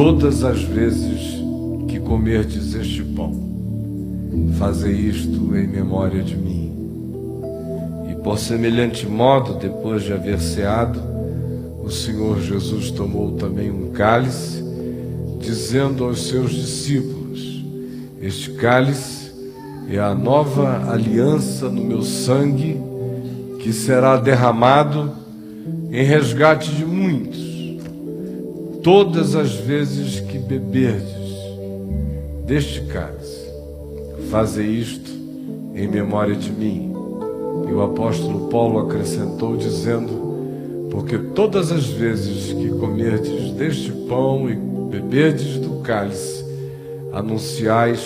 todas as vezes que comerdes este pão, fazei isto em memória de mim. E por semelhante modo, depois de haver ceado, o Senhor Jesus tomou também um cálice, dizendo aos seus discípulos: este cálice é a nova aliança no meu sangue, que será derramado em resgate de muitos. Todas as vezes que beberdes deste cálice, fazei isto em memória de mim. E o apóstolo Paulo acrescentou dizendo: porque todas as vezes que comerdes deste pão e beberdes do cálice, anunciais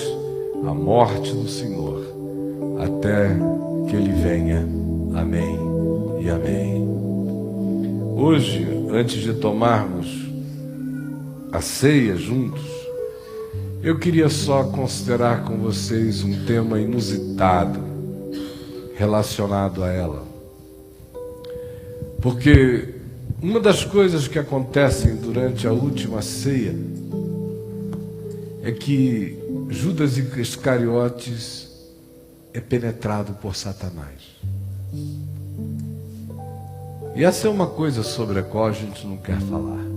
a morte do Senhor, até que Ele venha. Amém e amém. Hoje, antes de tomarmos a ceia juntos, eu queria só considerar com vocês um tema inusitado relacionado a ela. Porque uma das coisas que acontecem durante a última ceia é que Judas Iscariotes é penetrado por Satanás. E essa é uma coisa sobre a qual a gente não quer falar.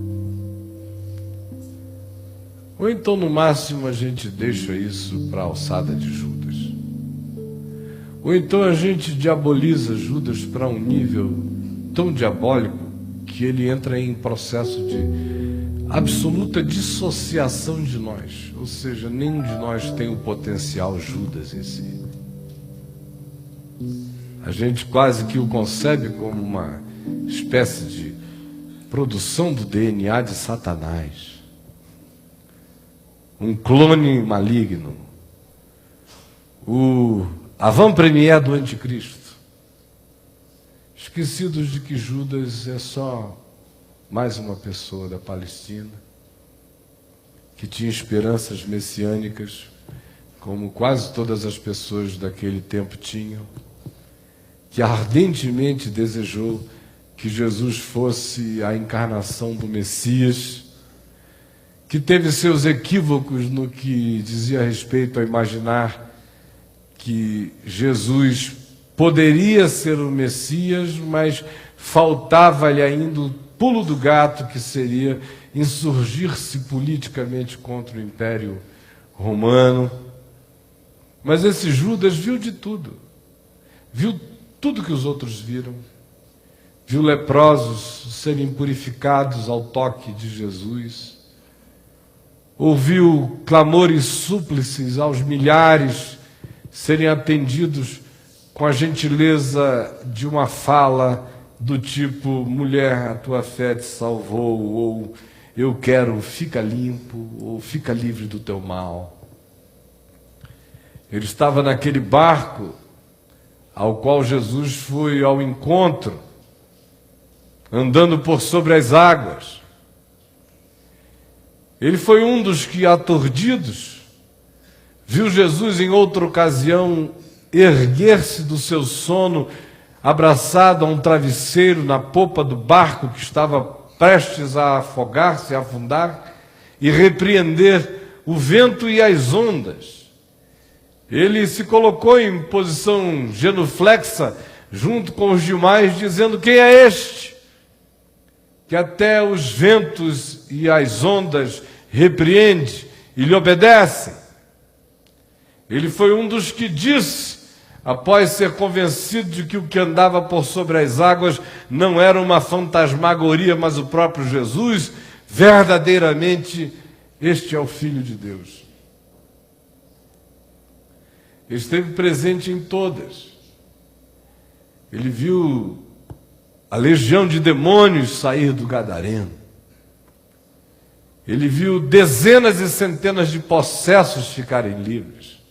Ou então, no máximo, a gente deixa isso para a alçada de Judas. Ou então a gente diaboliza Judas para um nível tão diabólico que ele entra em processo de absoluta dissociação de nós. Ou seja, nenhum de nós tem o potencial Judas em si. A gente quase que o concebe como uma espécie de produção do DNA de Satanás. Um clone maligno. O avant-première do anticristo. Esquecidos de que Judas é só mais uma pessoa da Palestina que tinha esperanças messiânicas, como quase todas as pessoas daquele tempo tinham, que ardentemente desejou que Jesus fosse a encarnação do Messias, que teve seus equívocos no que dizia respeito a imaginar que Jesus poderia ser o Messias, mas faltava-lhe ainda o pulo do gato, que seria insurgir-se politicamente contra o Império Romano. Mas esse Judas viu de tudo. Viu tudo que os outros viram. Viu leprosos serem purificados ao toque de Jesus. Ouviu clamores súplices aos milhares serem atendidos com a gentileza de uma fala do tipo: mulher, a tua fé te salvou, ou eu quero, fica limpo, ou fica livre do teu mal. Ele estava naquele barco ao qual Jesus foi ao encontro, andando por sobre as águas. Ele foi um dos que, aturdidos, viu Jesus em outra ocasião erguer-se do seu sono, abraçado a um travesseiro na popa do barco que estava prestes a afogar-se, a afundar, e repreender o vento e as ondas. Ele se colocou em posição genuflexa junto com os demais, dizendo: quem é este que até os ventos e as ondas repreende e lhe obedecem? Ele foi um dos que disse, após ser convencido de que o que andava por sobre as águas não era uma fantasmagoria, mas o próprio Jesus: verdadeiramente, este é o Filho de Deus. Ele esteve presente em todas. Ele viu a legião de demônios sair do Gadareno. Ele viu dezenas e centenas de possessos ficarem livres.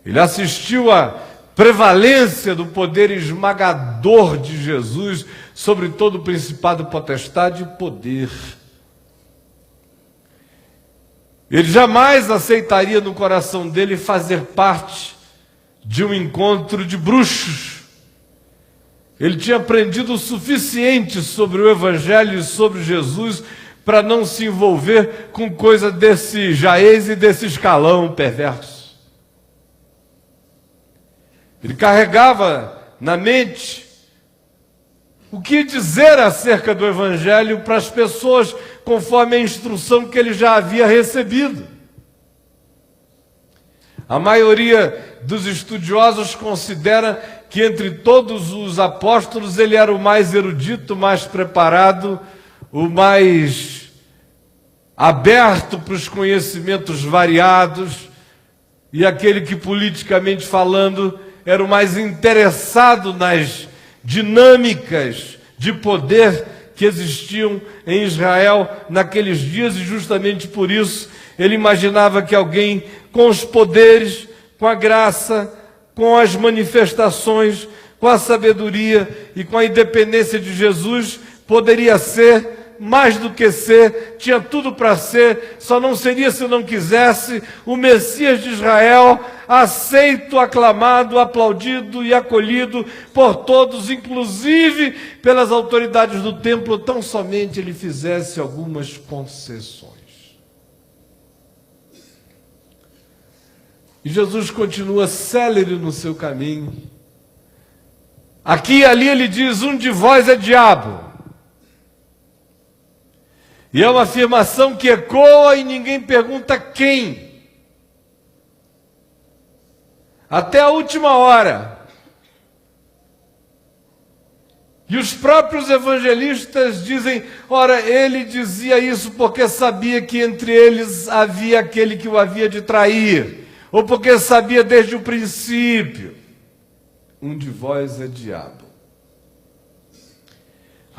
Ele assistiu à prevalência do poder esmagador de Jesus sobre todo o principado, potestade e poder. Ele jamais aceitaria no coração dele fazer parte de um encontro de bruxos. Ele tinha aprendido o suficiente sobre o Evangelho e sobre Jesus para não se envolver com coisa desse jaez e desse escalão perverso. Ele carregava na mente o que dizer acerca do Evangelho para as pessoas, conforme a instrução que ele já havia recebido. A maioria dos estudiosos considera que entre todos os apóstolos ele era o mais erudito, o mais preparado, o mais aberto para os conhecimentos variados e aquele que, politicamente falando, era o mais interessado nas dinâmicas de poder que existiam em Israel naqueles dias, e justamente por isso ele imaginava que alguém com os poderes, com a graça, com as manifestações, com a sabedoria e com a independência de Jesus poderia ser, mais do que ser, tinha tudo para ser, só não seria se não quisesse, o Messias de Israel, aceito, aclamado, aplaudido e acolhido por todos, inclusive pelas autoridades do templo, tão somente ele fizesse algumas concessões. E Jesus continua célere no seu caminho. Aqui e ali ele diz: um de vós é diabo. E é uma afirmação que ecoa e ninguém pergunta quem. Até a última hora. E os próprios evangelistas dizem: ora, ele dizia isso porque sabia que entre eles havia aquele que o havia de trair, ou porque sabia desde o princípio. Um de vós é diabo.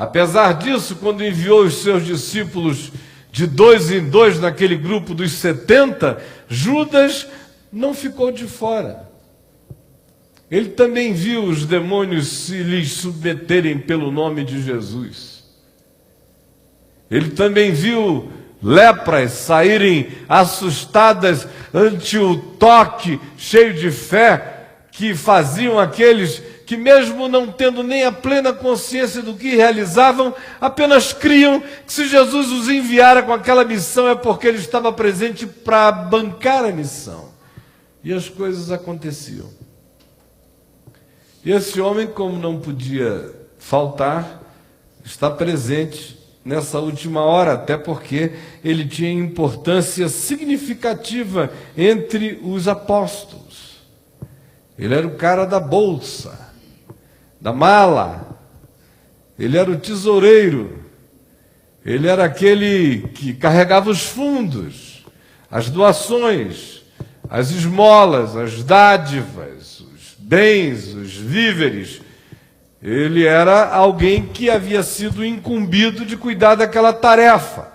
Apesar disso, quando enviou os seus discípulos de 2 em 2 naquele grupo dos 70, Judas não ficou de fora. Ele também viu os demônios se lhes submeterem pelo nome de Jesus. Ele também viu lepras saírem assustadas ante o toque cheio de fé que faziam aqueles que, mesmo não tendo nem a plena consciência do que realizavam, apenas criam que se Jesus os enviara com aquela missão é porque ele estava presente para bancar a missão. E as coisas aconteciam. E esse homem, como não podia faltar, está presente nessa última hora, até porque ele tinha importância significativa entre os apóstolos. Ele era o cara da bolsa, da mala, ele era o tesoureiro, ele era aquele que carregava os fundos, as doações, as esmolas, as dádivas, os bens, os víveres. Ele era alguém que havia sido incumbido de cuidar daquela tarefa.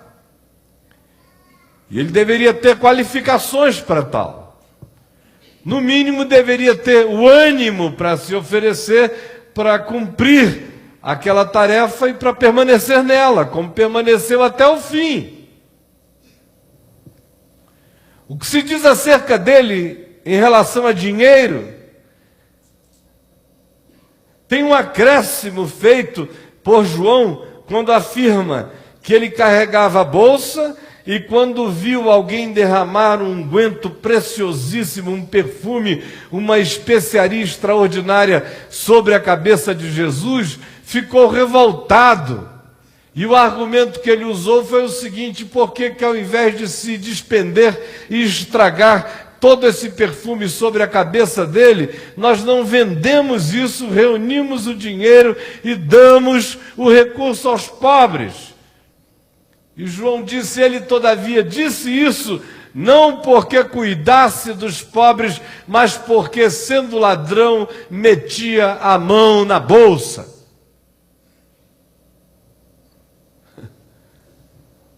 E ele deveria ter qualificações para tal. No mínimo, deveria ter o ânimo para se oferecer para cumprir aquela tarefa e para permanecer nela, como permaneceu até o fim. O que se diz acerca dele em relação a dinheiro, tem um acréscimo feito por João quando afirma que ele carregava a bolsa e quando viu alguém derramar um unguento preciosíssimo, um perfume, uma especiaria extraordinária sobre a cabeça de Jesus, ficou revoltado. E o argumento que ele usou foi o seguinte: por que ao invés de se despender e estragar todo esse perfume sobre a cabeça dele, nós não vendemos isso, reunimos o dinheiro e damos o recurso aos pobres? E João disse: ele todavia disse isso, não porque cuidasse dos pobres, mas porque, sendo ladrão, metia a mão na bolsa.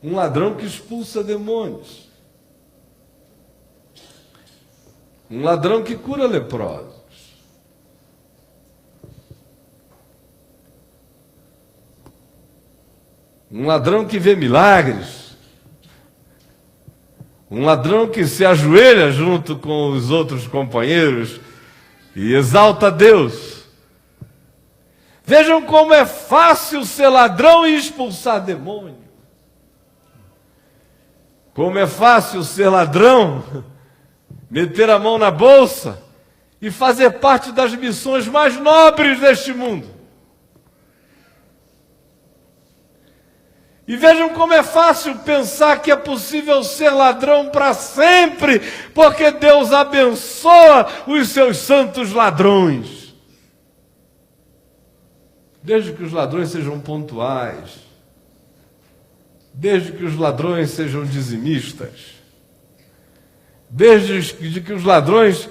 Um ladrão que expulsa demônios. Um ladrão que cura leprosos. Um ladrão que vê milagres. Um ladrão que se ajoelha junto com os outros companheiros e exalta a Deus. Vejam como é fácil ser ladrão e expulsar demônio. Como é fácil ser ladrão, meter a mão na bolsa e fazer parte das missões mais nobres deste mundo. E vejam como é fácil pensar que é possível ser ladrão para sempre, porque Deus abençoa os seus santos ladrões. Desde que os ladrões sejam pontuais, desde que os ladrões sejam dizimistas, desde que os ladrões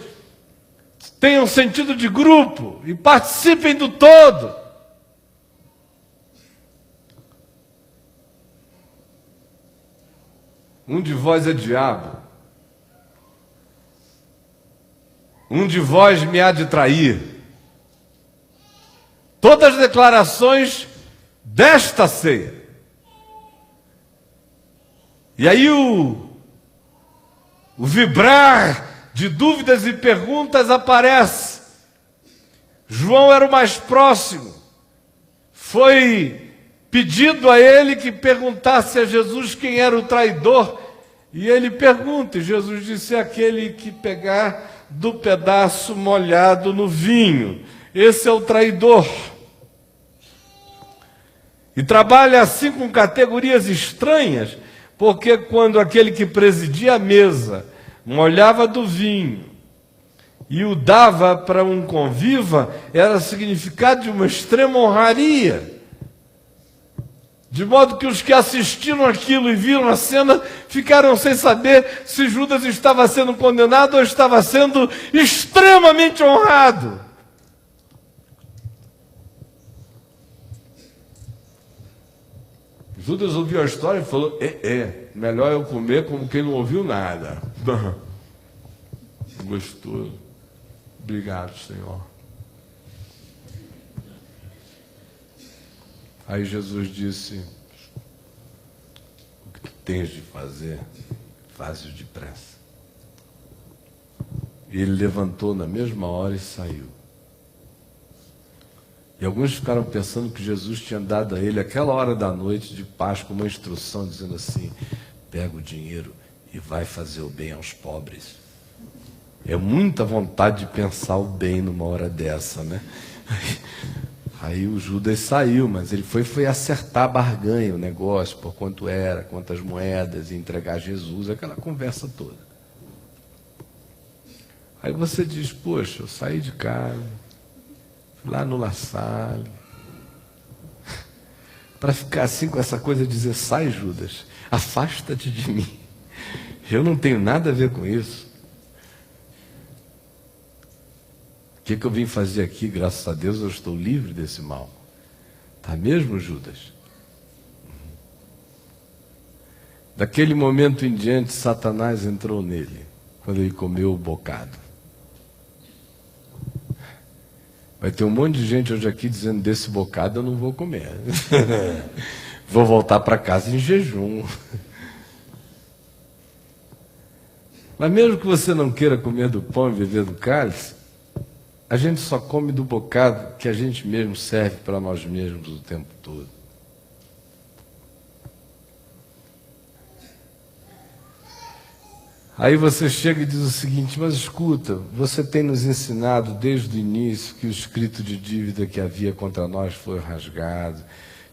tenham sentido de grupo e participem do todo. Um de vós é diabo, um de vós me há de trair. Todas as declarações desta ceia. E aí o vibrar de dúvidas e perguntas aparece. João era o mais próximo. Foi pedido a ele que perguntasse a Jesus quem era o traidor. E ele pergunta, e Jesus disse: é aquele que pegar do pedaço molhado no vinho. Esse é o traidor. E trabalha assim com categorias estranhas, porque quando aquele que presidia a mesa molhava do vinho e o dava para um conviva, era significado de uma extrema honraria. De modo que os que assistiram aquilo e viram a cena ficaram sem saber se Judas estava sendo condenado ou estava sendo extremamente honrado. Judas ouviu a história e falou: melhor eu comer como quem não ouviu nada. Gostoso. Obrigado, Senhor. Aí Jesus disse: o que tu tens de fazer, faz-o depressa. E ele levantou na mesma hora e saiu. E alguns ficaram pensando que Jesus tinha dado a ele aquela hora da noite de Páscoa uma instrução dizendo assim: pega o dinheiro e vai fazer o bem aos pobres. É muita vontade de pensar o bem numa hora dessa, né? Aí o Judas saiu, mas ele foi acertar a barganha, o negócio, por quanto era, quantas moedas, e entregar a Jesus, aquela conversa toda. Aí você diz: poxa, eu saí de casa, fui lá no La Salle, para ficar assim com essa coisa de dizer: sai, Judas, afasta-te de mim, eu não tenho nada a ver com isso. O que eu vim fazer aqui? Graças a Deus eu estou livre desse mal. Tá mesmo, Judas? Daquele momento em diante, Satanás entrou nele, quando ele comeu o bocado. Vai ter um monte de gente hoje aqui dizendo: desse bocado eu não vou comer. Vou voltar para casa em jejum. Mas mesmo que você não queira comer do pão e beber do cálice, a gente só come do bocado que a gente mesmo serve para nós mesmos o tempo todo. Aí você chega e diz o seguinte: mas escuta, você tem nos ensinado desde o início que o escrito de dívida que havia contra nós foi rasgado,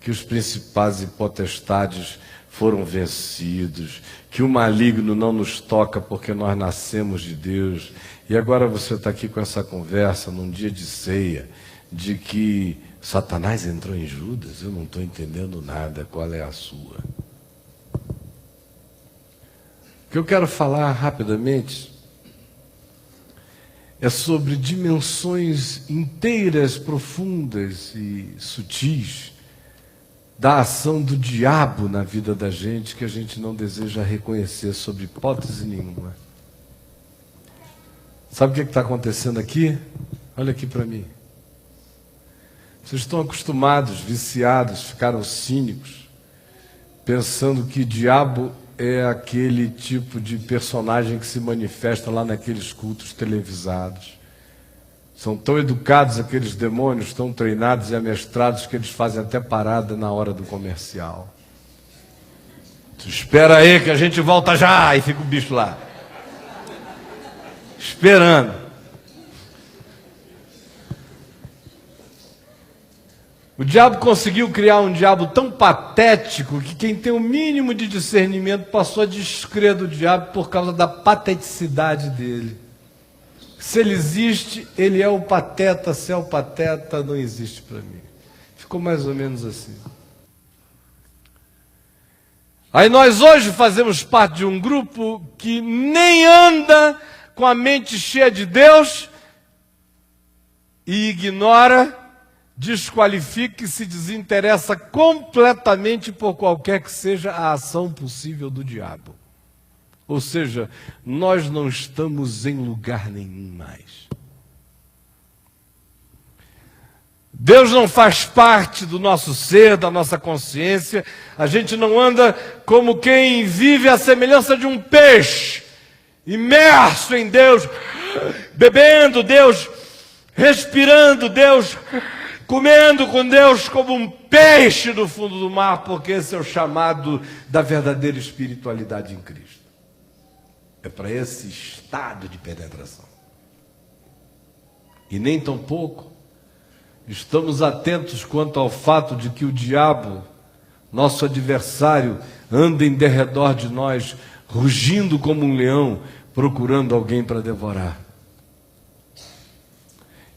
que os principados e potestades foram vencidos, que o maligno não nos toca porque nós nascemos de Deus. E agora você está aqui com essa conversa num dia de ceia, de que Satanás entrou em Judas? Eu não estou entendendo nada. Qual é a sua? O que eu quero falar rapidamente é sobre dimensões inteiras, profundas e sutis da ação do diabo na vida da gente, que a gente não deseja reconhecer sob hipótese nenhuma. Sabe o que está acontecendo aqui? Olha aqui para mim. Vocês estão acostumados, viciados, ficaram cínicos, pensando que diabo é aquele tipo de personagem que se manifesta lá naqueles cultos televisados. São tão educados aqueles demônios, tão treinados e amestrados, que eles fazem até parada na hora do comercial. Espera aí que a gente volta já. E fica o bicho lá, esperando. O diabo conseguiu criar um diabo tão patético que quem tem o mínimo de discernimento passou a descrer do diabo por causa da pateticidade dele. Se ele existe, ele é o pateta. Se é o pateta, não existe para mim. Ficou mais ou menos assim. Aí nós hoje fazemos parte de um grupo que nem anda com a mente cheia de Deus e ignora, desqualifica e se desinteressa completamente por qualquer que seja a ação possível do diabo. Ou seja, nós não estamos em lugar nenhum mais. Deus não faz parte do nosso ser, da nossa consciência. A gente não anda como quem vive à semelhança de um peixe, imerso em Deus, bebendo Deus, respirando Deus, comendo com Deus como um peixe do fundo do mar, porque esse é o chamado da verdadeira espiritualidade em Cristo. É para esse estado de penetração. E nem tampouco estamos atentos quanto ao fato de que o diabo, nosso adversário, anda em derredor de nós, rugindo como um leão, procurando alguém para devorar.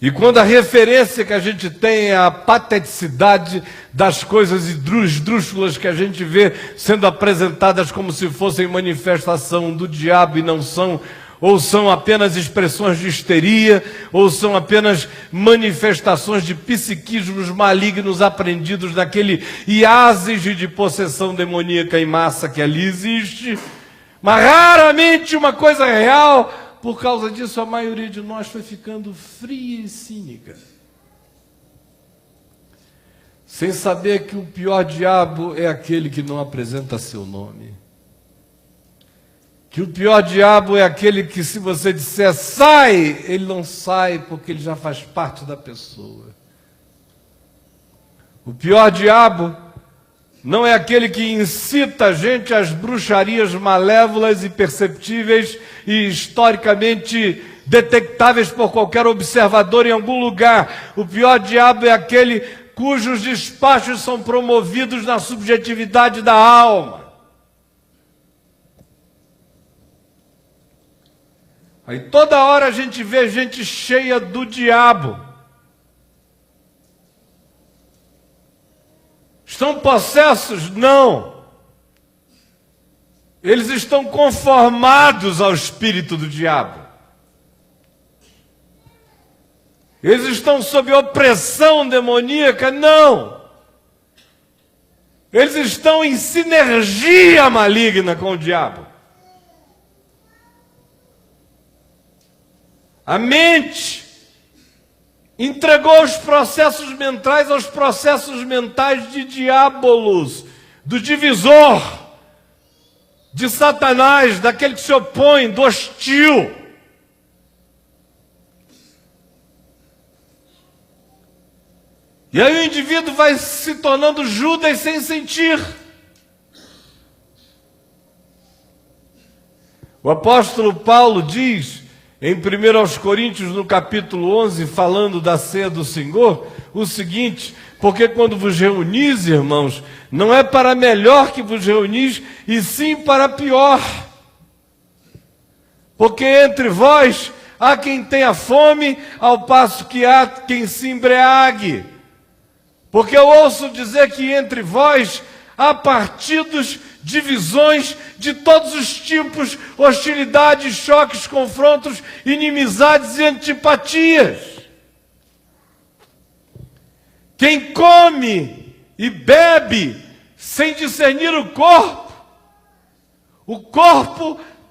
E quando a referência que a gente tem é a pateticidade das coisas esdrúxulas que a gente vê sendo apresentadas como se fossem manifestação do diabo e não são, ou são apenas expressões de histeria, ou são apenas manifestações de psiquismos malignos aprendidos naquele iásis de possessão demoníaca em massa que ali existe, mas raramente uma coisa real. Por causa disso, a maioria de nós foi ficando fria e cínica, sem saber que o pior diabo é aquele que não apresenta seu nome. Que o pior diabo é aquele que, se você disser sai, ele não sai porque ele já faz parte da pessoa. O pior diabo não é aquele que incita a gente às bruxarias malévolas e perceptíveis e historicamente detectáveis por qualquer observador em algum lugar. O pior diabo é aquele cujos despachos são promovidos na subjetividade da alma. Aí toda hora a gente vê gente cheia do diabo. Estão possessos? Não. Eles estão conformados ao espírito do diabo. Eles estão sob opressão demoníaca? Não. Eles estão em sinergia maligna com o diabo. A mente entregou os processos mentais aos processos mentais de diabolos, do divisor, de Satanás, daquele que se opõe, do hostil. E aí o indivíduo vai se tornando Judas sem sentir. O apóstolo Paulo diz, em 1 Coríntios, no capítulo 11, falando da ceia do Senhor, o seguinte: porque quando vos reunis, irmãos, não é para melhor que vos reunis, e sim para pior. Porque entre vós há quem tenha fome, ao passo que há quem se embriague. Porque eu ouço dizer que entre vós há partidos, divisões de todos os tipos, hostilidades, choques, confrontos, inimizades e antipatias. Quem come e bebe sem discernir o corpo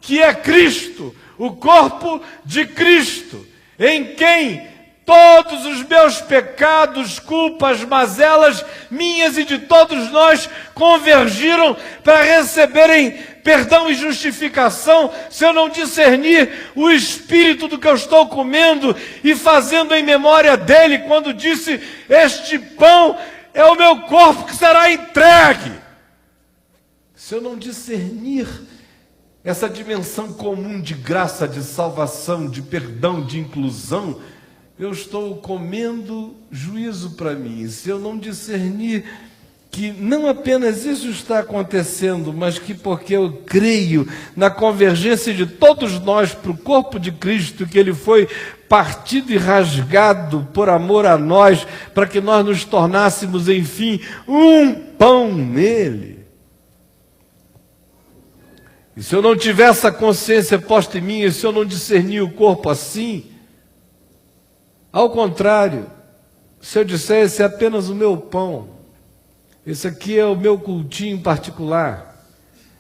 que é Cristo, o corpo de Cristo, em quem todos os meus pecados, culpas, mazelas, minhas e de todos nós, convergiram para receberem perdão e justificação, se eu não discernir o espírito do que eu estou comendo e fazendo em memória dele, quando disse: este pão é o meu corpo que será entregue. se eu não discernir essa dimensão comum de graça, de salvação, de perdão, de inclusão, eu estou comendo juízo para mim. Se eu não discernir que não apenas isso está acontecendo, mas que porque eu creio na convergência de todos nós para o corpo de Cristo, que Ele foi partido e rasgado por amor a nós, para que nós nos tornássemos, enfim, um pão nele. E se eu não tiver essa consciência posta em mim, e se eu não discernir o corpo assim, ao contrário, se eu disser, esse é apenas o meu pão, esse aqui é o meu cultinho particular,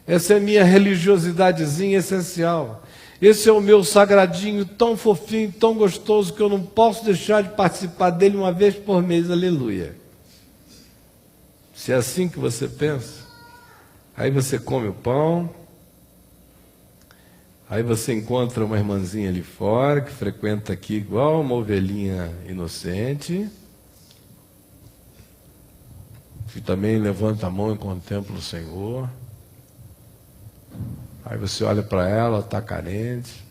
essa é a minha religiosidadezinha essencial, esse é o meu sagradinho tão fofinho, tão gostoso, que eu não posso deixar de participar dele uma vez por mês, aleluia. Se é assim que você pensa, aí você come o pão, aí você encontra uma irmãzinha ali fora, que frequenta aqui igual uma ovelhinha inocente, que também levanta a mão e contempla o Senhor. Aí você olha para ela, está carente,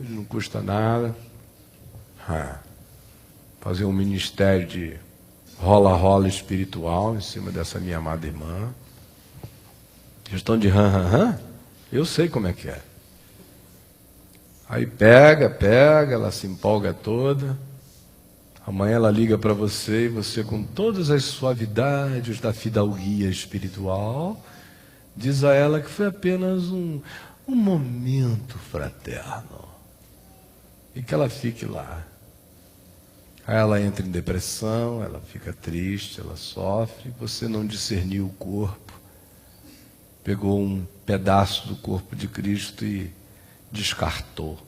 não custa nada. Fazer um ministério de rola-rola espiritual em cima dessa minha amada irmã. Gestão de eu sei como é que é. Aí pega, ela se empolga toda. Amanhã ela liga para você e você, com todas as suavidades da fidalguia espiritual, diz a ela que foi apenas um momento fraterno. E que ela fique lá. Aí ela entra em depressão, ela fica triste, ela sofre. Você não discerniu o corpo. Pegou um pedaço do corpo de Cristo e descartou.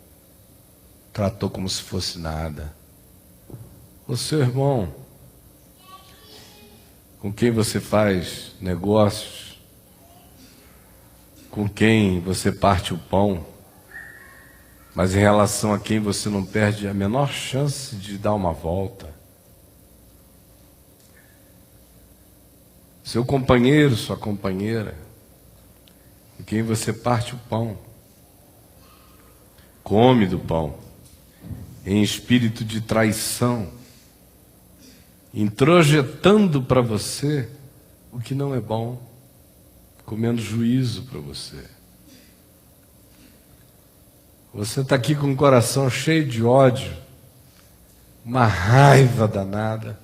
Tratou como se fosse nada. O seu irmão, com quem você faz negócios, com quem você parte o pão, mas em relação a quem você não perde a menor chance de dar uma volta. Seu companheiro, sua companheira, com quem você parte o pão, come do pão, em espírito de traição, introjetando para você o que não é bom, comendo juízo para você. Você está aqui com o coração cheio de ódio, uma raiva danada.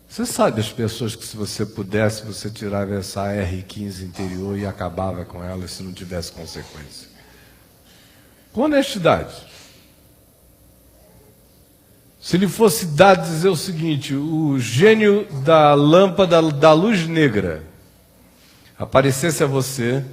Você sabe as pessoas que, se você pudesse, você tirava essa R15 interior e acabava com ela se não tivesse consequência. Com honestidade. Se lhe fosse dado dizer o seguinte, o gênio da lâmpada da luz negra aparecesse a você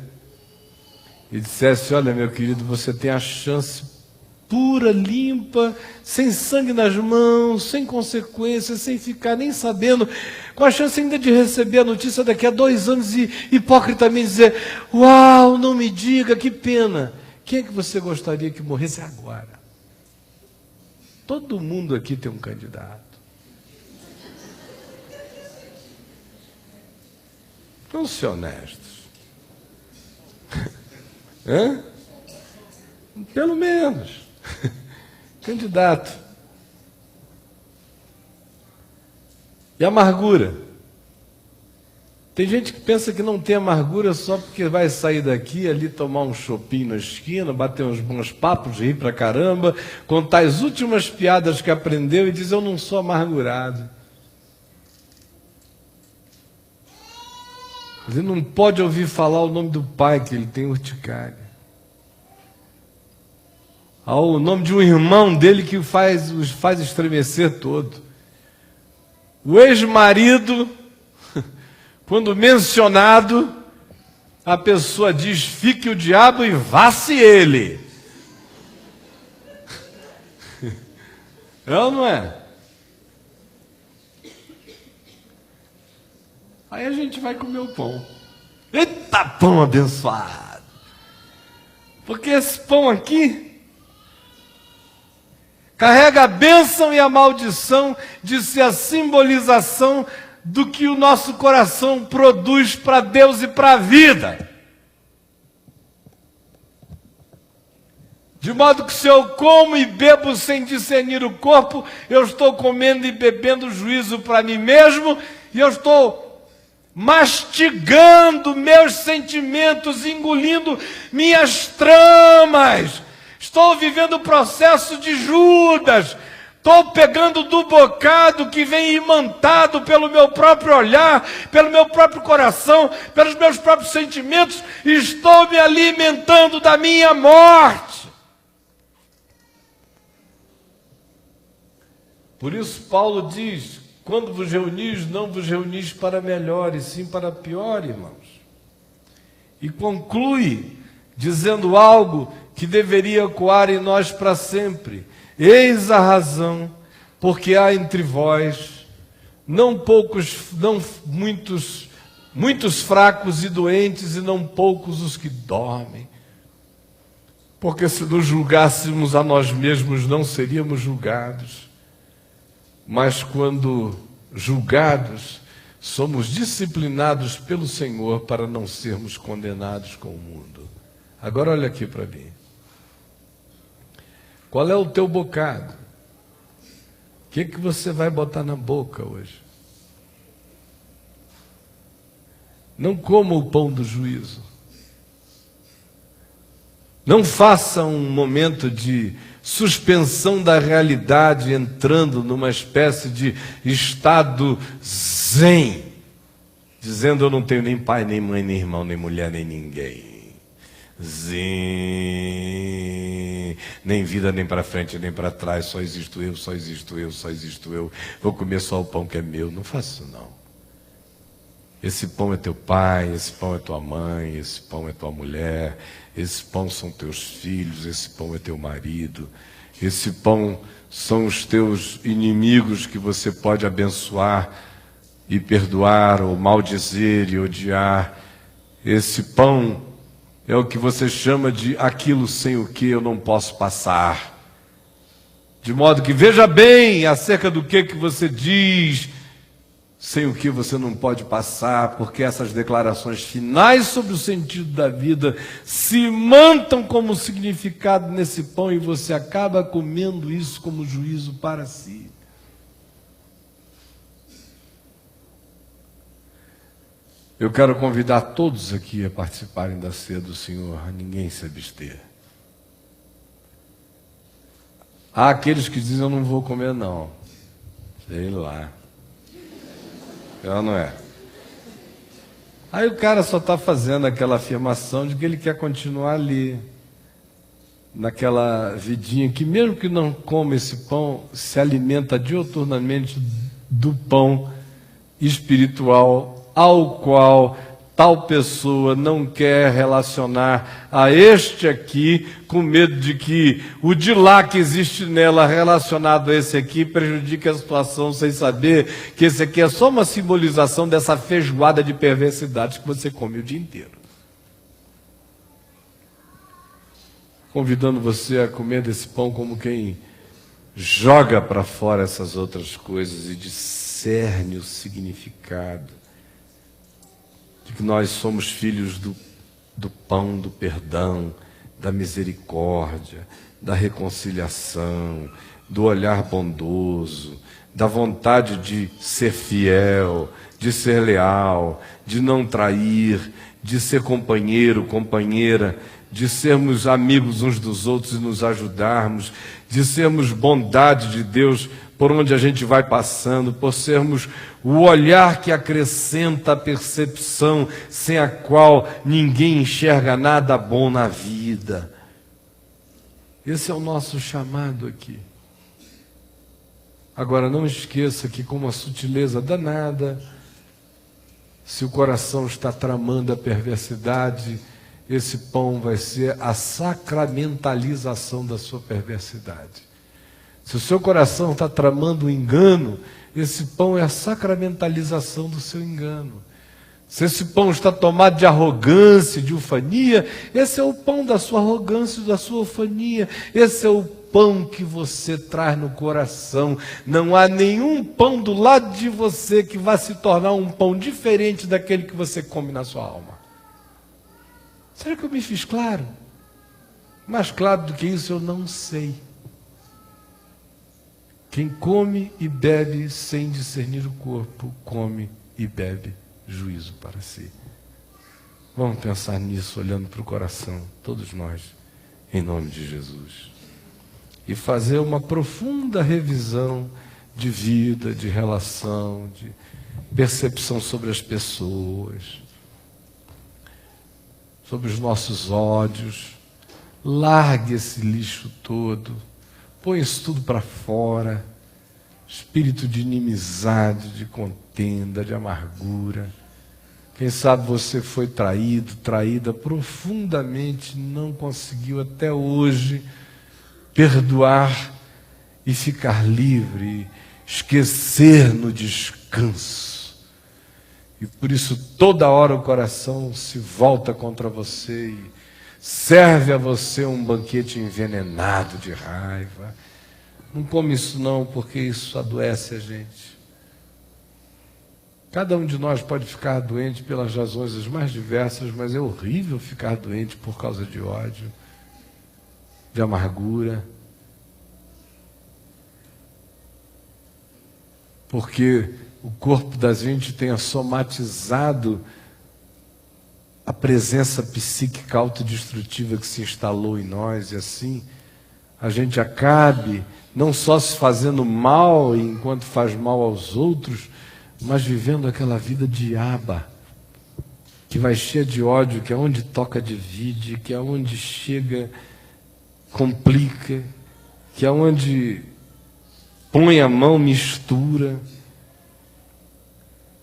e dissesse, olha meu querido, você tem a chance pura, limpa, sem sangue nas mãos, sem consequências, sem ficar nem sabendo, com a chance ainda de receber a notícia daqui a 2 anos e hipocritamente dizer, uau, não me diga, que pena. Quem é que você gostaria que morresse agora? Todo mundo aqui tem um candidato. Vamos ser honestos. Pelo menos. Candidato. E amargura? Tem gente que pensa que não tem amargura só porque vai sair daqui, ali tomar um chopinho na esquina, bater uns bons papos, rir pra caramba, contar as últimas piadas que aprendeu e diz, eu não sou amargurado. Ele não pode ouvir falar o nome do pai, que ele tem urticária. O nome de um irmão dele que os faz estremecer todo. O ex-marido, quando mencionado, a pessoa diz, fique o diabo e vá-se ele. É ou não é? Aí a gente vai comer o pão. Eita, pão abençoado! Porque esse pão aqui carrega a bênção e a maldição de ser a simbolização do que o nosso coração produz para Deus e para a vida. De modo que se eu como e bebo sem discernir o corpo, eu estou comendo e bebendo juízo para mim mesmo, e eu estou mastigando meus sentimentos, engolindo minhas tramas. Estou vivendo o processo de Judas. Estou pegando do bocado que vem imantado pelo meu próprio olhar, pelo meu próprio coração, pelos meus próprios sentimentos, e estou me alimentando da minha morte. Por isso Paulo diz, quando vos reunis, não vos reunis para melhor, e sim para pior, irmãos. E conclui dizendo algo que deveria ecoar em nós para sempre. Eis a razão, porque há entre vós muitos fracos e doentes, e não poucos os que dormem. Porque se nos julgássemos a nós mesmos, não seríamos julgados. Mas quando julgados, somos disciplinados pelo Senhor para não sermos condenados com o mundo. Agora olha aqui para mim. Qual é o teu bocado? O que você vai botar na boca hoje? Não coma o pão do juízo. Não faça um momento de suspensão da realidade, entrando numa espécie de estado zen, dizendo: eu não tenho nem pai, nem mãe, nem irmão, nem mulher, nem ninguém. Zen, nem vida, nem para frente, nem para trás, só existo eu, só existo eu, só existo eu. Vou comer só o pão que é meu. Não faço isso, não. Esse pão é teu pai, esse pão é tua mãe, esse pão é tua mulher, esse pão são teus filhos, esse pão é teu marido, esse pão são os teus inimigos que você pode abençoar e perdoar, ou maldizer e odiar. Esse pão é o que você chama de aquilo sem o que eu não posso passar. De modo que veja bem acerca do que você diz, sem o que você não pode passar, porque essas declarações finais sobre o sentido da vida se mantam como significado nesse pão, e você acaba comendo isso como juízo para si. Eu quero convidar todos aqui a participarem da ceia do Senhor, a ninguém se abster. Há aqueles que dizem: eu não vou comer não. Sei lá. Ela não é. Aí o cara só está fazendo aquela afirmação de que ele quer continuar ali, naquela vidinha que, mesmo que não coma esse pão, se alimenta diuturnamente do pão espiritual ao qual tal pessoa não quer relacionar a este aqui, com medo de que o de lá que existe nela relacionado a esse aqui prejudique a situação, sem saber que esse aqui é só uma simbolização dessa feijoada de perversidades que você come o dia inteiro. Convidando você a comer desse pão como quem joga para fora essas outras coisas e discerne o significado de que nós somos filhos do pão, do perdão, da misericórdia, da reconciliação, do olhar bondoso, da vontade de ser fiel, de ser leal, de não trair, de ser companheiro, companheira, de sermos amigos uns dos outros e nos ajudarmos, de sermos bondade de Deus por onde a gente vai passando, por sermos o olhar que acrescenta a percepção, sem a qual ninguém enxerga nada bom na vida. Esse é o nosso chamado aqui. Agora, não esqueça que, com uma sutileza danada, se o coração está tramando a perversidade, esse pão vai ser a sacramentalização da sua perversidade. Se o seu coração está tramando um engano, esse pão é a sacramentalização do seu engano. Se esse pão está tomado de arrogância, de ufania, esse é o pão da sua arrogância e da sua ufania. Esse é o pão que você traz no coração, não há nenhum pão do lado de você que vá se tornar um pão diferente daquele que você come na sua alma. Será que eu me fiz claro? Mais claro do que isso eu não sei. Quem come e bebe sem discernir o corpo, come e bebe juízo para si. Vamos pensar nisso, olhando para o coração, todos nós, em nome de Jesus. E fazer uma profunda revisão de vida, de relação, de percepção sobre as pessoas, sobre os nossos ódios. Largue esse lixo todo, põe isso tudo para fora, espírito de inimizade, de contenda, de amargura. Quem sabe você foi traído, traída profundamente, não conseguiu até hoje perdoar e ficar livre, esquecer no descanso. E por isso toda hora o coração se volta contra você e serve a você um banquete envenenado de raiva. Não come isso não, porque isso adoece a gente. Cada um de nós pode ficar doente pelas razões as mais diversas, mas é horrível ficar doente por causa de ódio, de amargura. Porque o corpo da gente tenha somatizado a presença psíquica autodestrutiva que se instalou em nós, e assim a gente acabe não só se fazendo mal enquanto faz mal aos outros, mas vivendo aquela vida diaba, que vai cheia de ódio, que aonde toca divide, que aonde chega complica, que aonde põe a mão mistura,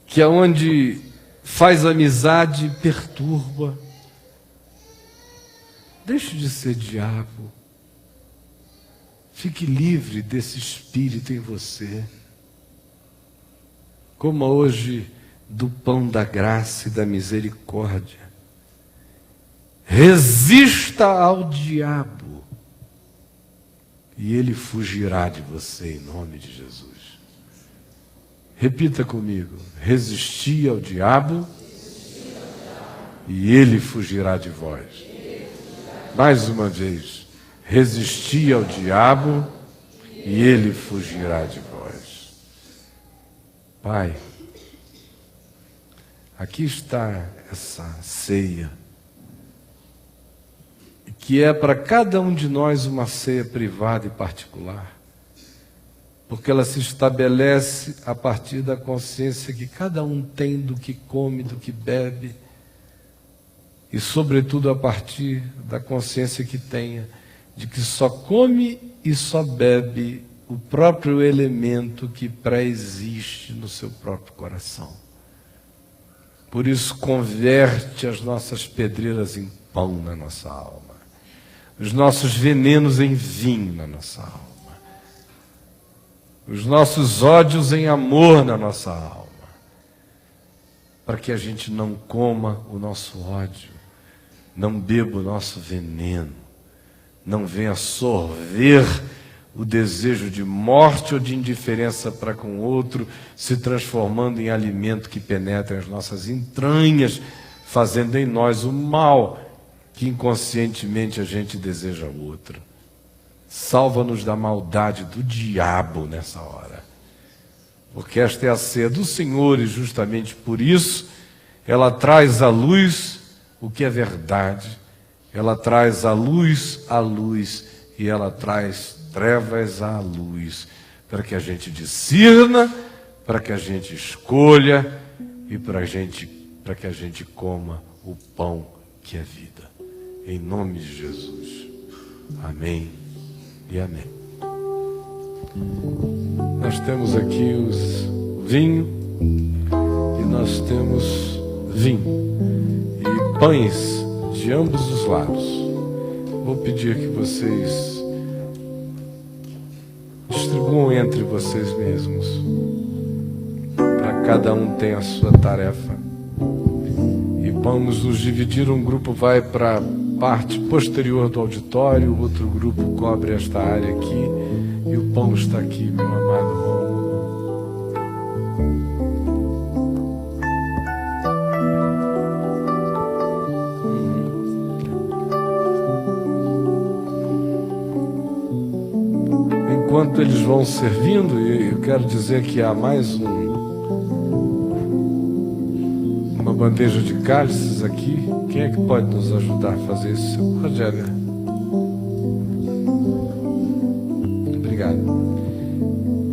que aonde faz amizade perturba. Deixe de ser diabo. Fique livre desse espírito em você. Coma hoje do pão da graça e da misericórdia. Resista ao diabo e ele fugirá de você em nome de Jesus. Repita comigo: resisti ao diabo e ele fugirá de vós. Mais uma vez: resisti ao diabo e ele fugirá de vós. Pai, aqui está essa ceia, que é para cada um de nós uma ceia privada e particular, porque ela se estabelece a partir da consciência que cada um tem do que come, do que bebe, e sobretudo a partir da consciência que tenha de que só come e só bebe o próprio elemento que pré-existe no seu próprio coração. Por isso, converte as nossas pedreiras em pão na nossa alma, os nossos venenos em vinho na nossa alma, os nossos ódios em amor na nossa alma, para que a gente não coma o nosso ódio, não beba o nosso veneno, não venha sorver o desejo de morte ou de indiferença para com o outro, se transformando em alimento que penetra as nossas entranhas, fazendo em nós o mal que inconscientemente a gente deseja ao outro. Salva-nos da maldade do diabo nessa hora, porque esta é a ceia do Senhor e justamente por isso ela traz à luz o que é verdade, ela traz à luz e ela traz trevas à luz, para que a gente discirna, para que a gente escolha e para que a gente coma o pão que é vida. Em nome de Jesus. Amém e amém. Nós temos aqui o vinho e nós temos vinho e pães de ambos os lados. Vou pedir que vocês distribuam entre vocês mesmos, para cada um ter a sua tarefa. E vamos nos dividir. Um grupo vai para parte posterior do auditório, o outro grupo cobre esta área aqui, e o pão está aqui, meu amado Rômulo. Enquanto eles vão servindo, e eu quero dizer que há mais uma bandeja de cálices aqui. Quem é que pode nos ajudar a fazer isso? Rogério. Obrigado.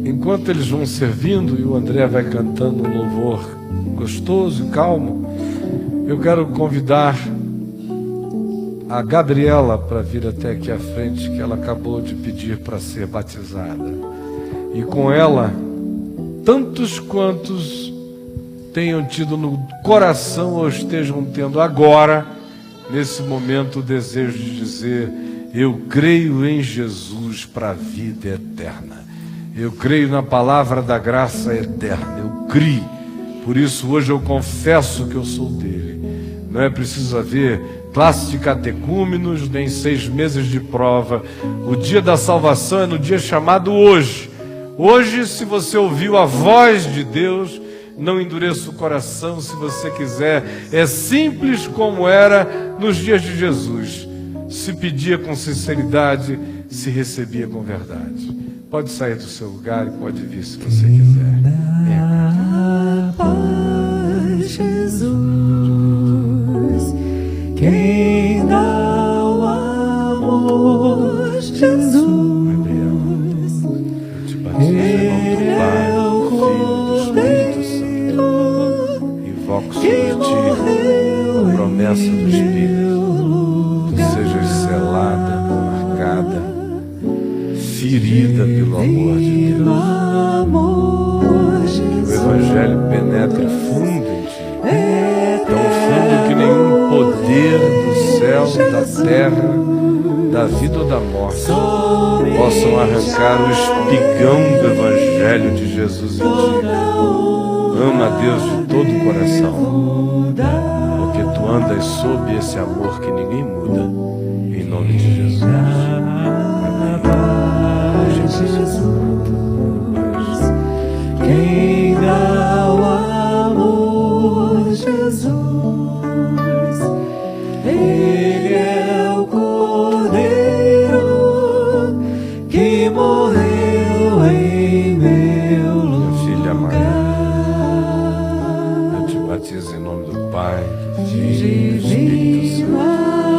Enquanto eles vão servindo e o André vai cantando um louvor gostoso e calmo, eu quero convidar a Gabriela para vir até aqui à frente, que ela acabou de pedir para ser batizada. E com ela, tantos quantos tenham tido no coração ou estejam tendo agora, nesse momento, o desejo de dizer: eu creio em Jesus para a vida eterna. Eu creio na palavra da graça eterna. Eu criei. Por isso, hoje eu confesso que eu sou dele. Não é preciso haver classe de catecúmenos, nem 6 meses de prova. O dia da salvação é no dia chamado hoje. Hoje, se você ouviu a voz de Deus, não endureça o coração. Se você quiser, é simples como era nos dias de Jesus. Se pedia com sinceridade, se recebia com verdade. Pode sair do seu lugar e pode vir se você quiser. Jesus, quem dá o amor, Jesus. Eu te batizo em nome do Pai, do Filho e do Espírito Santo. Invoco sobre ti a promessa do Espírito. Tu sejas selada, marcada, ferida pelo amor de Deus. Que o Evangelho penetre fundo em ti, tão fundo que nenhum poder do céu, da terra, da vida ou da morte possam arrancar o espigão do Evangelho de Jesus em ti. Ama a Deus de todo o coração, porque tu andas sob esse amor que ninguém muda, em nome de Jesus. Quem dá o amor, Jesus, Ele é o Cordeiro que morreu em meu lugar. Minha filha amada, eu te batizo em nome do Pai, do Filho e do Espírito Santo.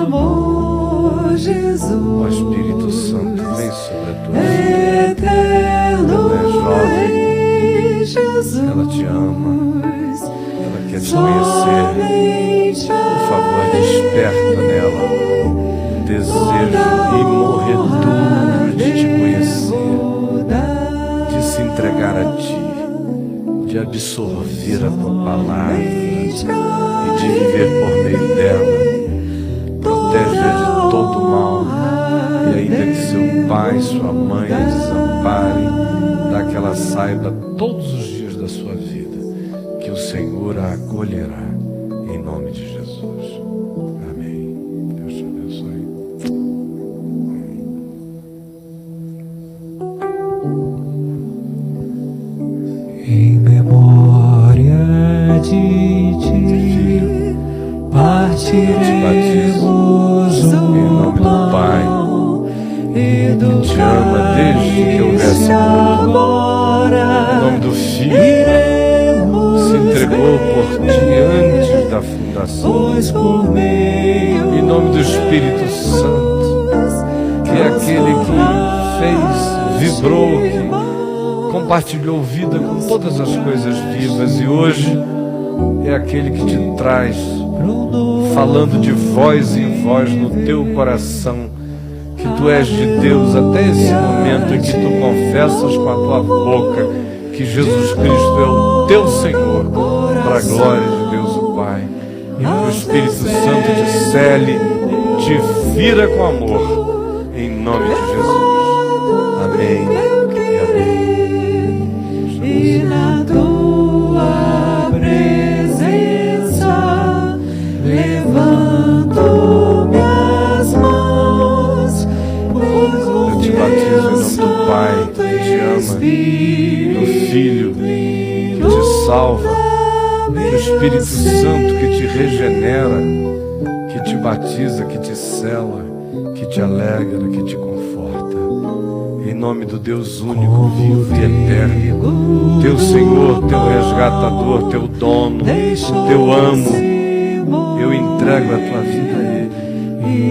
Amor, Jesus, O Espírito Santo vem sobre a tua vida. eterno Ela é jovem, Jesus, ela te ama, ela quer te conhecer. Por favor, desperta nela o desejo imorredouro de te conhecer, de se entregar a ti, de absorver a tua palavra e de viver por meio dela. Protege-a de todo mal, e ainda que seu pai, sua mãe a desamparem, dá que ela saiba todos os dias da sua vida que o Senhor a acolherá, em nome de Jesus. Amém. Deus te abençoe. em memória de ti, partiremos Em nome do Pai, e do que te ama desde que houvesse mundo. Em nome do Filho, se entregou por ti antes da fundação. Em nome do Espírito Santo, que é aquele que fez, vibrou, que compartilhou vida com todas as coisas vivas, e hoje é aquele que te traz, falando de voz em voz no teu coração, que tu és de Deus até esse momento em que tu confessas com a tua boca que Jesus Cristo é o teu Senhor, para a glória de Deus o Pai. E que o Espírito Santo te cele, te vira com amor, em nome de Jesus. Amém e amém. e na tua presença levanto minha do Filho que te salva, do Espírito Santo que te regenera, que te batiza, que te sela, que te alegra, que te conforta. Em nome do Deus único, vivo e eterno, teu Senhor, teu resgatador, teu dono, teu amo, eu entrego a tua vida a Ele.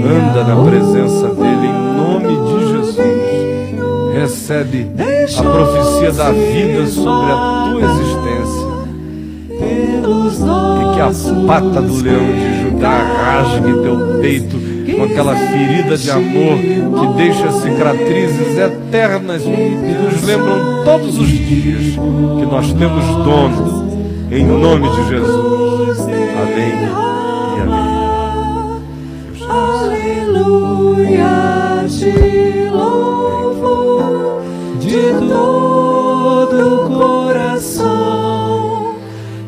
Anda na presença dEle em nome de Jesus. Recebe a profecia da vida sobre a tua existência. E que a pata do leão de Judá rasgue teu peito com aquela ferida de amor que deixa cicatrizes eternas que nos lembram todos os dias que nós temos dono, em nome de Jesus. Amém e amém. Aleluia, te louvo de todo o coração,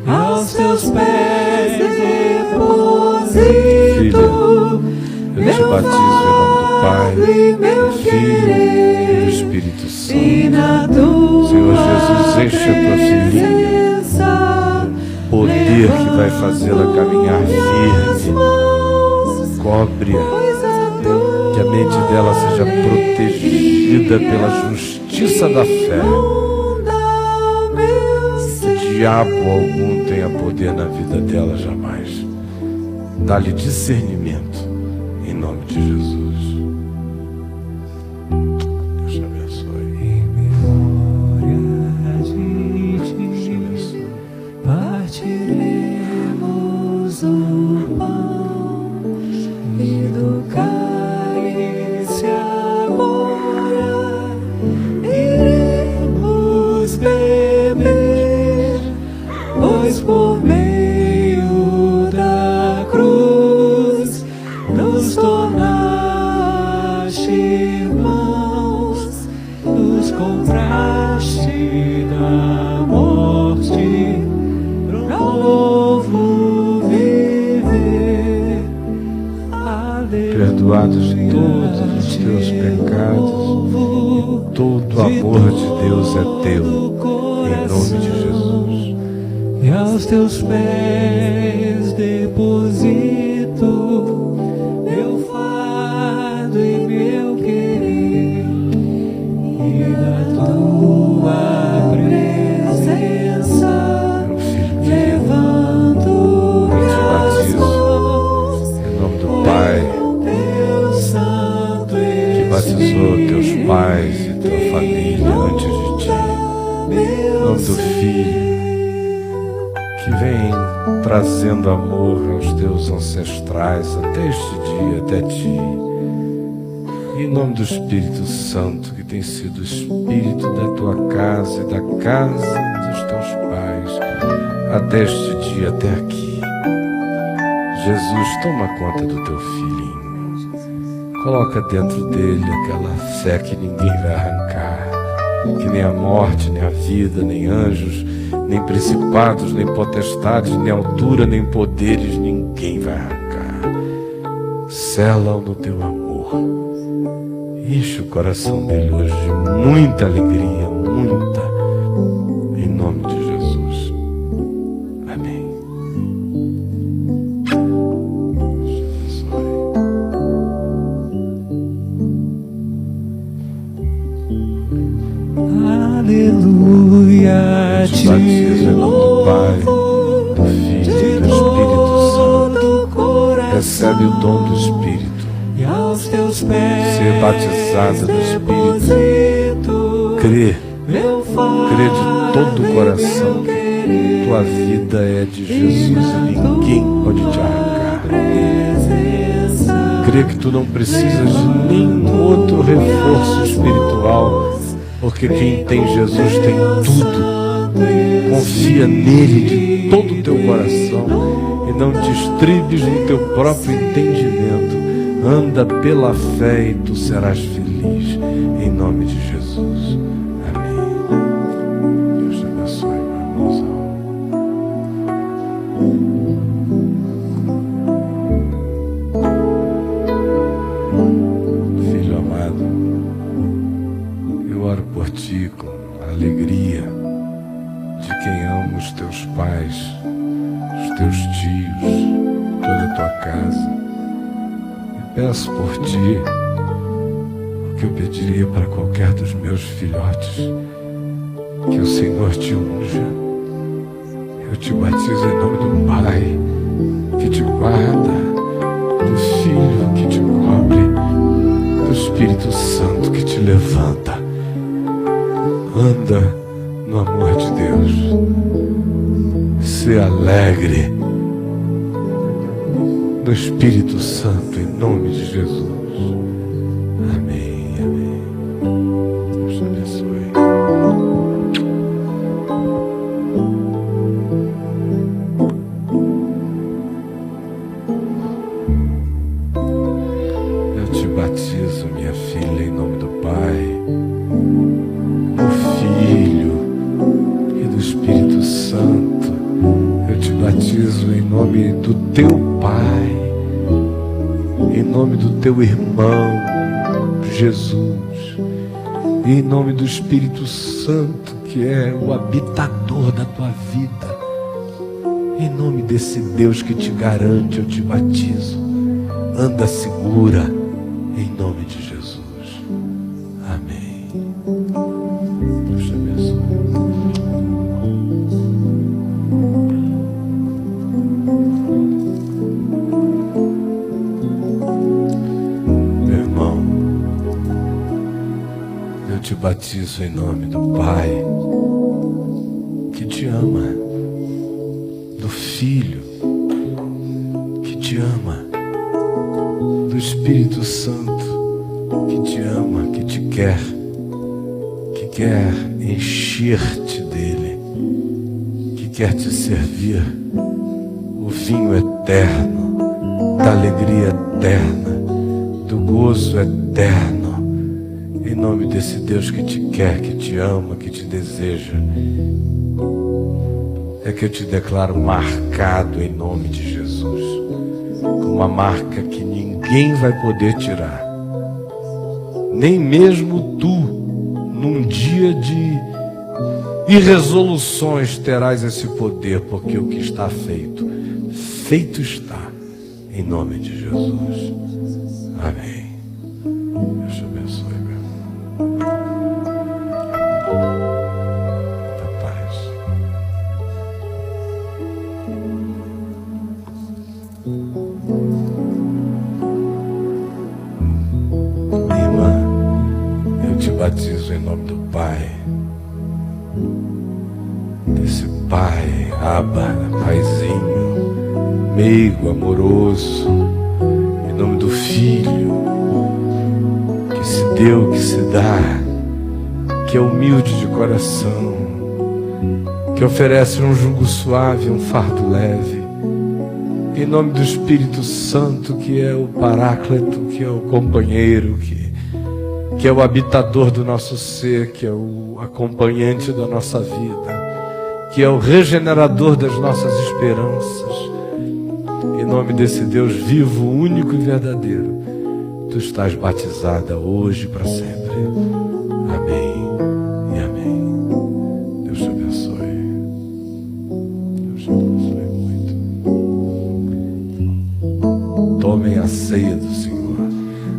aos teus pés deposito. Eu te batizo em nome do Pai, do Filho e do Espírito Santo. Senhor Jesus, enche a tua filhinha com poder que vai fazê-la caminhar firme. Cobre-a, que a mente dela seja protegida pela justiça da fé. Que diabo algum tenha poder na vida dela jamais. Dá-lhe discernimento. Em nome de Jesus. Deus te abençoe. Em memória de ti, partiremos o pão e do cálice agora iremos beber, pois por meio da cruz nos tornaste irmãos, nos compraste da morte pro novo viver. Perdoados todos os teus pecados, e todo o amor de Deus é teu, em nome de Jesus. E aos teus pés deposito meu fardo e meu querer, e na tua presença Meu filho querido, levanto eu te minhas batizo mãos, em nome do Pai, teu Santo que batizou teus pais e tua família antes de ti. Em nome do Filho, que vem trazendo amor aos teus ancestrais até este dia, até ti. E em nome do Espírito Santo, que tem sido o Espírito da tua casa e da casa dos teus pais, até este dia, até aqui. Jesus, toma conta do teu filhinho. Coloca dentro dele aquela fé que ninguém vai arrancar, que nem a morte, nem a vida, nem anjos, nem principados, nem potestades, nem altura, nem poderes, ninguém vai arrancar. Sela-o no teu amor. Enche o coração dele hoje de muita alegria, muita, em nome de Jesus. Amém. Deus te aleluia, te batizo em nome do Pai, do Filho e do Espírito Santo. Recebe o dom do Espírito. E aos teus pés Ser batizado no Espírito. Crê de todo o coração que tua vida é de Jesus e ninguém pode te arrancar. Crê que tu não precisas de nenhum outro reforço espiritual, porque quem tem Jesus tem tudo. Confia nele de todo o teu coração e não te estribes no teu próprio entendimento. Anda pela fé e tu serás feliz, em nome de Jesus. Amém. Deus te abençoe, meu irmãozão. Filho amado, eu oro por ti com alegria. alegria de quem ama os teus pais, os teus tios, toda a tua casa. E peço por ti o que eu pediria para qualquer dos meus filhotes, que o Senhor te unja. Eu te batizo em nome do Pai, que te guarda, do Filho que te cobre, do Espírito Santo que te levanta. Anda no amor de Deus. Ser alegre no Espírito Santo, em nome de Jesus. Amém, amém. Deus te abençoe. Eu te batizo, minha filha, em nome do Pai, do Filho e do Espírito Santo. Eu te batizo em nome do teu Pai, em nome do teu irmão Jesus, e em nome do Espírito Santo, que é o habitador da tua vida. Em nome desse Deus que te garante, eu te batizo. Anda segura, em nome de Jesus. Amém. Deus te abençoe. Meu irmão, eu te batizo em nome do Pai, que te ama, do Filho, que te ama, do Espírito Santo, que te ama, que te quer, que quer encher-te dele, que quer te servir o vinho eterno, da alegria eterna, do gozo eterno, em nome desse Deus que te quer, que te ama, que te deseja. É que eu te declaro marcado em nome de Jesus, com uma marca que ninguém vai poder tirar, nem mesmo tu, num dia de irresoluções, terás esse poder, porque o que está feito, feito está, em nome de Jesus. Amém. Deus te abençoe, meu irmão. Da paz. Minha irmã, eu te batizo em nome do Pai, desse Pai, Abba, Paizinho, meigo, amoroso, em nome do Filho, que se deu, que se dá, que é humilde de coração, que oferece um jugo suave, um fardo leve, em nome do Espírito Santo, que é o Paráclito, que é o companheiro, que é o habitador do nosso ser, que é o acompanhante da nossa vida, que é o regenerador das nossas esperanças. Em nome desse Deus vivo, único e verdadeiro, tu estás batizada hoje e para sempre. Amém e amém. Deus te abençoe. Deus te abençoe muito. Tomem a ceia do Senhor.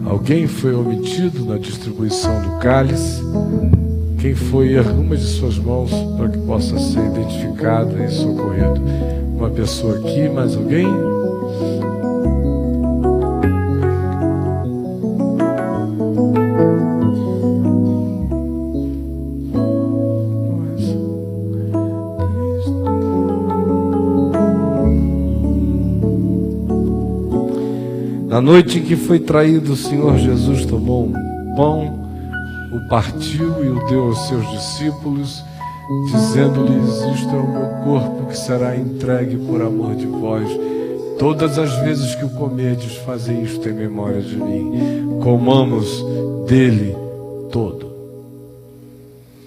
Alguém foi omitido na distribuição do cálice? Quem foi, erguma de suas mãos para que possa ser identificado e socorrido. Uma pessoa aqui, mais alguém? Na noite em que foi traído, o Senhor Jesus tomou um pão, o partiu e o deu aos seus discípulos, dizendo-lhes: isto é o meu corpo que será entregue por amor de vós. Todas as vezes que o comerdes, fazei isto em memória de mim. Comamos dele todo.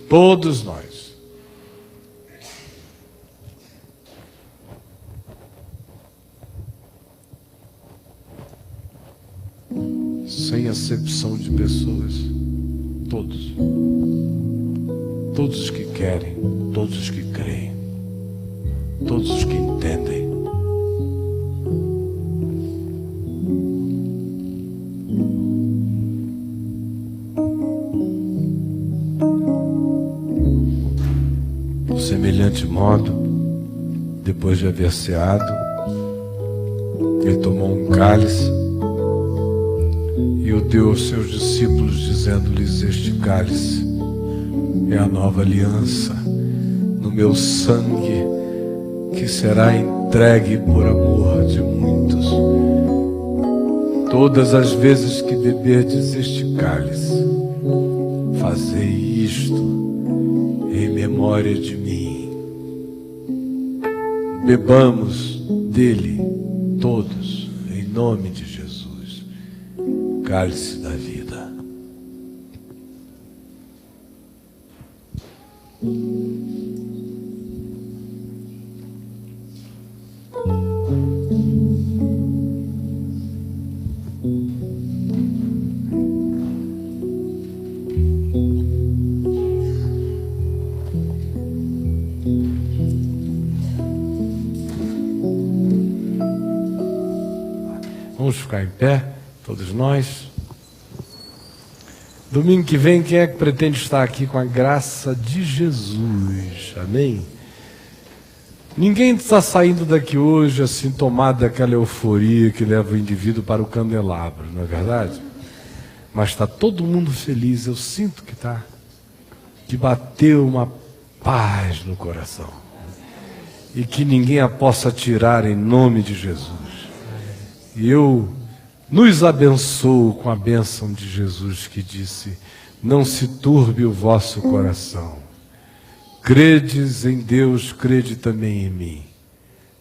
Todos nós. Sem acepção de pessoas. Todos. todos os que querem, todos os que creem, todos os que entendem. Por semelhante modo, depois de haver ceado, ele tomou um cálice e o deu aos seus discípulos, dizendo-lhes: este cálice é a nova aliança no meu sangue, que será entregue por amor de muitos. Todas as vezes que beberdes este cálice, fazei isto em memória de mim. Bebamos dele todos, em nome de Jesus. Cálice da vida. Vamos ficar em pé, todos nós. Domingo que vem, quem é que pretende estar aqui com a graça de Jesus? Amém? Ninguém está saindo daqui hoje assim tomado daquela euforia que leva o indivíduo para o candelabro, não é verdade? Mas está todo mundo feliz, eu sinto que está. Que bateu uma paz no coração. E que ninguém a possa tirar em nome de Jesus. E eu nos abençoo com a bênção de Jesus, que disse: não se turbe o vosso coração. Credes em Deus, crede também em mim.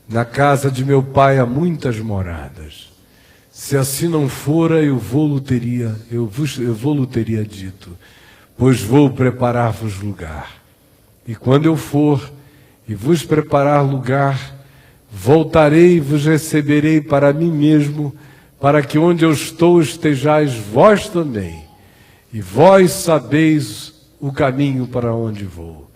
Na casa de meu Pai há muitas moradas. Se assim não fora, eu vou-lo teria dito, pois vou preparar-vos lugar. E quando eu for e vos preparar lugar, voltarei e vos receberei para mim mesmo, para que onde eu estou estejais vós também. E vós sabeis o caminho para onde vou.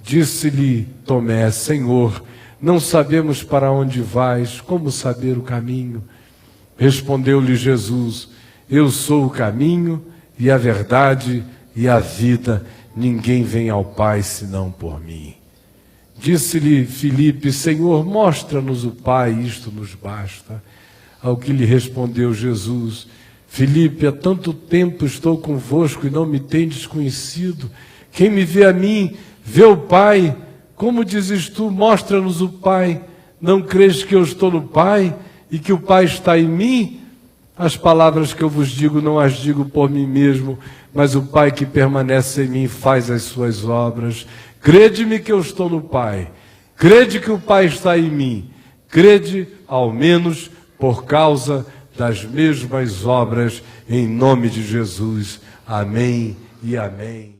Disse-lhe Tomé: Senhor, não sabemos para onde vais, como saber o caminho? Respondeu-lhe Jesus: eu sou o caminho e a verdade e a vida. Ninguém vem ao Pai senão por mim. Disse-lhe Filipe: Senhor, mostra-nos o Pai, isto nos basta. Ao que lhe respondeu Jesus: Filipe, há tanto tempo estou convosco e não me tendes conhecido. Quem me vê a mim, vê o Pai. Como dizes tu, mostra-nos o Pai? Não crês que eu estou no Pai e que o Pai está em mim? As palavras que eu vos digo, não as digo por mim mesmo, mas o Pai que permanece em mim faz as suas obras. Crede-me que eu estou no Pai. Crede que o Pai está em mim. Crede, ao menos, por causa das mesmas obras, em nome de Jesus. Amém e amém.